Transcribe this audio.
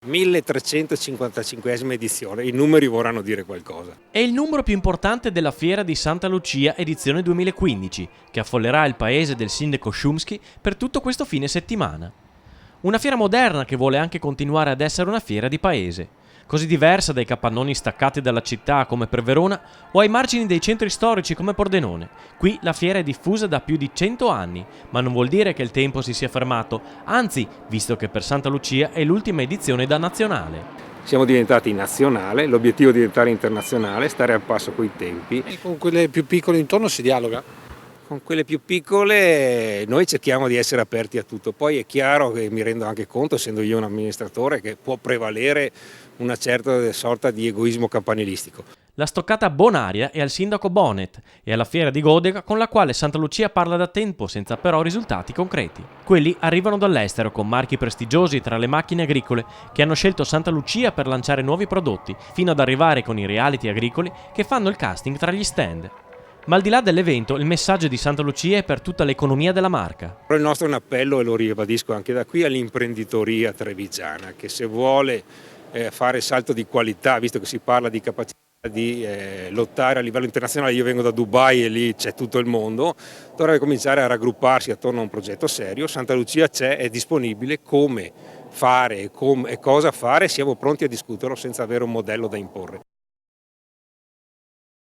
1355esima edizione, i numeri vorranno dire qualcosa. È il numero più importante della Fiera di Santa Lucia edizione 2015, che affollerà il paese del sindaco Szumski per tutto questo fine settimana. Una fiera moderna che vuole anche continuare ad essere una fiera di paese, così diversa dai capannoni staccati dalla città come per Verona o ai margini dei centri storici come Pordenone. Qui la fiera è diffusa da più di 100 anni, ma non vuol dire che il tempo si sia fermato, anzi, visto che per Santa Lucia è l'ultima edizione da nazionale. Siamo diventati nazionale, l'obiettivo è diventare internazionale, stare al passo coi tempi. E con quelle più piccole intorno si dialoga? Con quelle più piccole noi cerchiamo di essere aperti a tutto, poi è chiaro che mi rendo anche conto, essendo io un amministratore, che può prevalere una certa sorta di egoismo campanilistico. La stoccata Bonaria è al sindaco Bonet e alla fiera di Godega con la quale Santa Lucia parla da tempo senza però risultati concreti. Quelli arrivano dall'estero con marchi prestigiosi tra le macchine agricole che hanno scelto Santa Lucia per lanciare nuovi prodotti, fino ad arrivare con i reality agricoli che fanno il casting tra gli stand. Ma al di là dell'evento, il messaggio di Santa Lucia è per tutta l'economia della marca. Il nostro è un appello, e lo ribadisco anche da qui, all'imprenditoria trevigiana, che se vuole fare salto di qualità, visto che si parla di capacità di lottare a livello internazionale, io vengo da Dubai e lì c'è tutto il mondo, dovrebbe cominciare a raggrupparsi attorno a un progetto serio. Santa Lucia c'è, è disponibile, come fare e cosa fare, siamo pronti a discuterlo senza avere un modello da imporre.